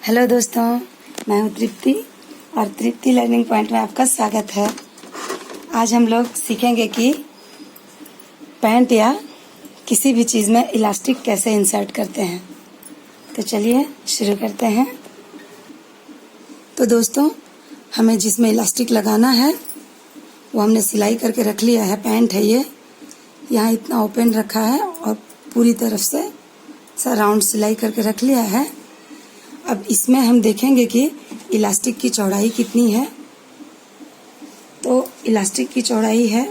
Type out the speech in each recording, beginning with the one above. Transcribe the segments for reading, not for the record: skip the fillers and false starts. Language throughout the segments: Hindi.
हेलो दोस्तों, मैं हूँ तृप्ति और तृप्ति लर्निंग पॉइंट में आपका स्वागत है। आज हम लोग सीखेंगे कि पैंट या किसी भी चीज़ में इलास्टिक कैसे इंसर्ट करते हैं। तो चलिए शुरू करते हैं। तो दोस्तों, हमें जिसमें इलास्टिक लगाना है वो हमने सिलाई करके रख लिया है। पैंट है ये, यहाँ इतना ओपन रखा है और पूरी तरफ से राउंड सिलाई करके रख लिया है। अब इसमें हम देखेंगे कि इलास्टिक की चौड़ाई कितनी है। तो इलास्टिक की चौड़ाई है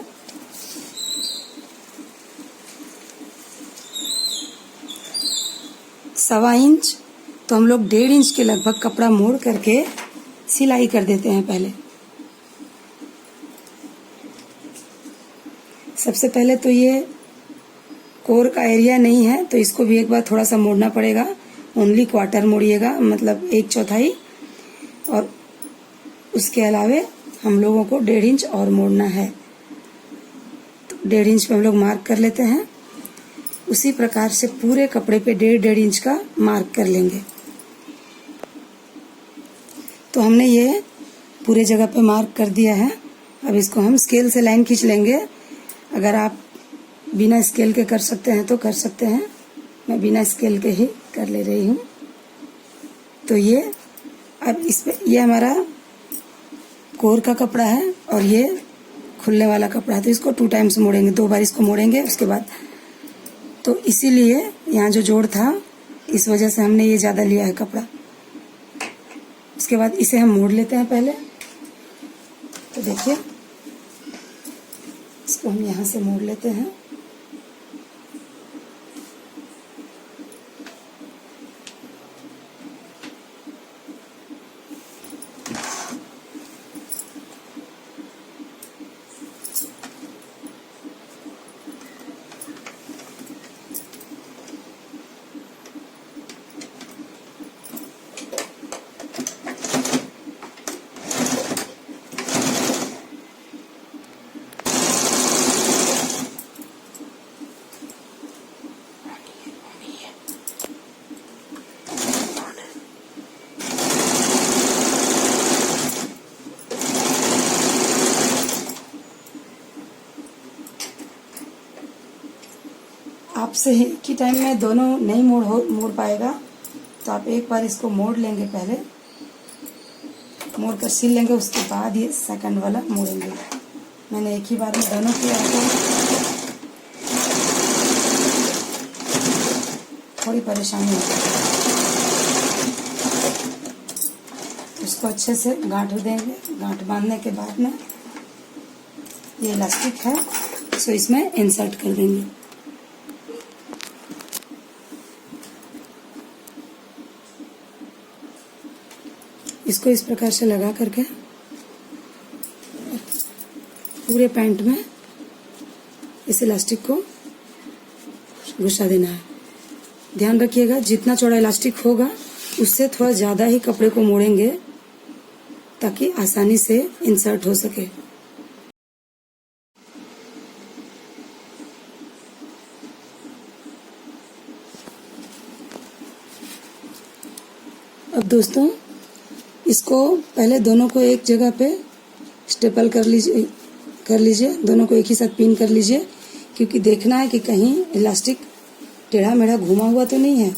1.25 इंच। तो हम लोग 1.5 इंच के लगभग कपड़ा मोड़ करके सिलाई कर देते हैं। पहले सबसे पहले तो ये कोर का एरिया नहीं है, तो इसको भी एक बार थोड़ा सा मोड़ना पड़ेगा। ओनली क्वार्टर मोड़िएगा, मतलब 1/4। और उसके अलावे हम लोगों को 1.5 इंच और मोड़ना है। तो 1.5 इंच पे हम लोग मार्क कर लेते हैं। उसी प्रकार से पूरे कपड़े पे 1.5 इंच का मार्क कर लेंगे। तो हमने ये पूरे जगह पे मार्क कर दिया है। अब इसको हम स्केल से लाइन खींच लेंगे। अगर आप बिना स्केल के कर सकते हैं तो कर सकते हैं। मैं बिना स्केल के ही कर ले रही हूँ। तो ये अब इस पे ये हमारा कोर का कपड़ा है और ये खुलने वाला कपड़ा है। तो इसको 2 टाइम्स मोड़ेंगे, 2 बार इसको मोड़ेंगे। उसके बाद तो इसीलिए यहाँ जो जोड़ था, इस वजह से हमने ये ज़्यादा लिया है कपड़ा। उसके बाद इसे हम मोड़ लेते हैं पहले। तो देखिए, इसको हम यहाँ से मोड़ लेते हैं। आपसे एक ही टाइम में दोनों नहीं मोड़ पाएगा, तो आप एक बार इसको मोड़ लेंगे, पहले मोड़ कर सिल लेंगे। उसके बाद ये सेकंड वाला मोड़ेंगे। मैंने एक ही बार में दोनों किया तो थोड़ी परेशानी होती है। इसको अच्छे से गांठ देंगे। गांठ बांधने के बाद में ये इलास्टिक है, सो इसमें इंसर्ट कर देंगे। इसको इस प्रकार से लगा करके पूरे पैंट में इस इलास्टिक को घुसा देना है। ध्यान रखिएगा, जितना चौड़ा इलास्टिक होगा उससे थोड़ा ज़्यादा ही कपड़े को मोड़ेंगे ताकि आसानी से इंसर्ट हो सके। अब दोस्तों, इसको पहले दोनों को एक जगह पे स्टेपल कर लीजिए। दोनों को एक ही साथ पिन कर लीजिए, क्योंकि देखना है कि कहीं इलास्टिक टेढ़ा मेढ़ा घुमा हुआ तो नहीं है।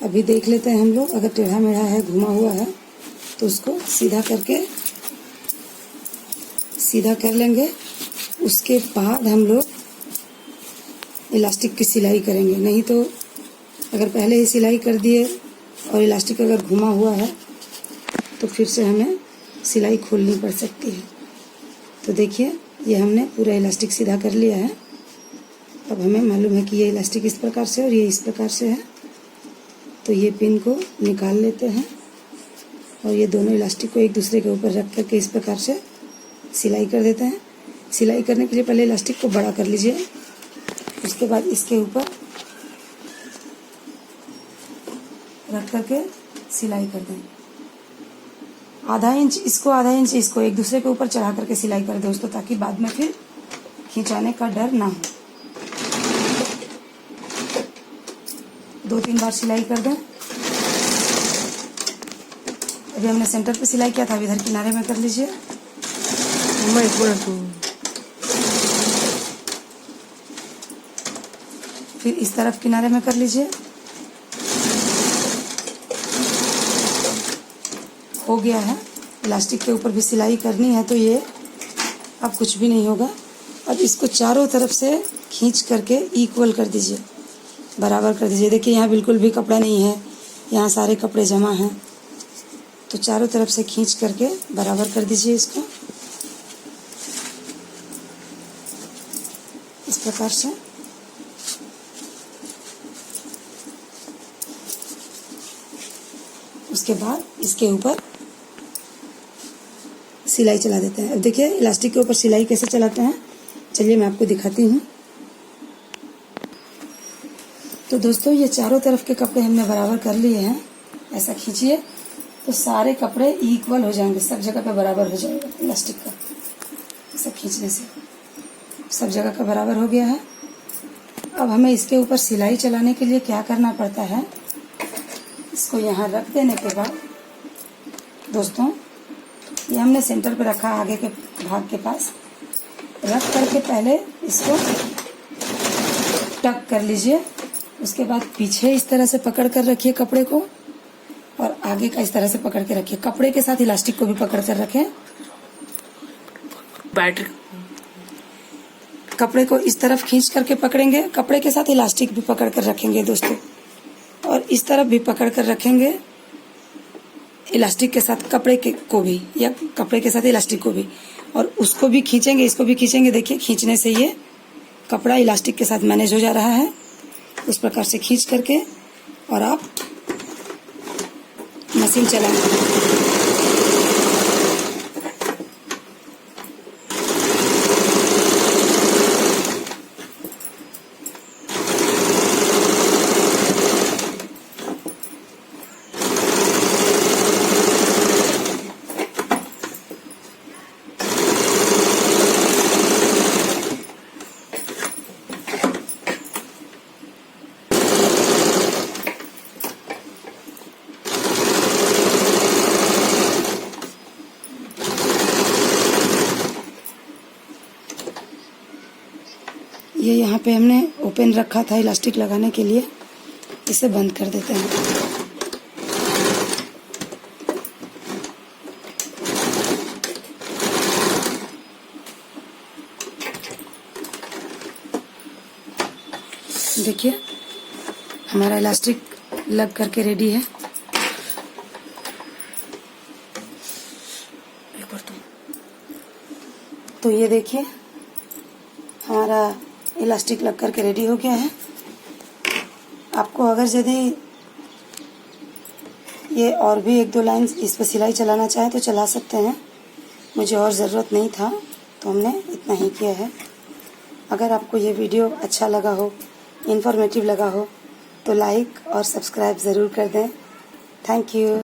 अभी देख लेते हैं हम लोग। अगर टेढ़ा मेढ़ा है, घुमा हुआ है, तो उसको सीधा कर लेंगे। उसके बाद हम लोग इलास्टिक की सिलाई करेंगे। नहीं तो अगर पहले ही सिलाई कर दिए और इलास्टिक अगर घुमा हुआ है तो फिर से हमें सिलाई खोलनी पड़ सकती है। तो देखिए, ये हमने पूरा इलास्टिक सीधा कर लिया है। अब हमें मालूम है कि ये इलास्टिक इस प्रकार से और ये इस प्रकार से है। तो ये पिन को निकाल लेते हैं और ये दोनों इलास्टिक को एक दूसरे के ऊपर रख करके इस प्रकार से सिलाई कर देते हैं। सिलाई करने के लिए पहले इलास्टिक को बड़ा कर लीजिए। उसके बाद इसके ऊपर रख करके सिलाई कर दें। आधा इंच इसको एक दूसरे के ऊपर चढ़ा करके सिलाई कर दें दोस्तों, ताकि बाद में फिर खिंचाने का डर ना हो। 2-3 बार सिलाई कर दें। अभी हमने सेंटर पे सिलाई किया था, अब इधर किनारे में कर लीजिए। फिर इस तरफ किनारे में कर लीजिए। हो गया है। इलास्टिक के ऊपर भी सिलाई करनी है तो ये अब कुछ भी नहीं होगा। अब इसको चारों तरफ से खींच करके इक्वल कर दीजिए, बराबर कर दीजिए। देखिए यहाँ बिल्कुल भी कपड़ा नहीं है, यहाँ सारे कपड़े जमा हैं। तो चारों तरफ से खींच करके बराबर कर दीजिए इसको इस प्रकार से। उसके बाद इसके ऊपर सिलाई चला देते हैं। अब देखिए इलास्टिक के ऊपर सिलाई कैसे चलाते हैं, चलिए मैं आपको दिखाती हूँ। तो दोस्तों ये चारों तरफ के कपड़े हमने बराबर कर लिए हैं। ऐसा खींचिए तो सारे कपड़े इक्वल हो जाएंगे, सब जगह पे बराबर हो जाएगा इलास्टिक का। ऐसा खींचने से सब जगह का बराबर हो गया है। अब हमें इसके ऊपर सिलाई चलाने के लिए क्या करना पड़ता है, इसको यहाँ रख देने के बाद दोस्तों ये हमने सेंटर पे रखा, आगे के भाग के पास रख करके पहले इसको टक कर लीजिए। उसके बाद पीछे इस तरह से पकड़ कर रखिए कपड़े को, और आगे का इस तरह से पकड़ के रखिए। कपड़े के साथ इलास्टिक को भी पकड़ कर रखें। कपड़े को इस तरफ खींच करके पकड़ेंगे, कपड़े के साथ इलास्टिक भी पकड़ कर रखेंगे दोस्तों, और इस तरफ भी पकड़ कर रखेंगे इलास्टिक के साथ कपड़े को भी, या कपड़े के साथ इलास्टिक को भी, और उसको भी खींचेंगे, इसको भी खींचेंगे। देखिए खींचने से ये कपड़ा इलास्टिक के साथ मैनेज हो जा रहा है। उस प्रकार से खींच करके और आप मशीन चलाएं। ये यहाँ पे हमने ओपन रखा था इलास्टिक लगाने के लिए, इसे बंद कर देते हैं। देखिए हमारा इलास्टिक लग करके रेडी है। तो ये देखिए हमारा इलास्टिक लग करके रेडी हो गया है। आपको अगर यदि ये और भी एक दो लाइन इस पर सिलाई चलाना चाहे तो चला सकते हैं, मुझे और ज़रूरत नहीं था तो हमने इतना ही किया है। अगर आपको ये वीडियो अच्छा लगा हो, इन्फॉर्मेटिव लगा हो तो लाइक और सब्सक्राइब ज़रूर कर दें। Thank you.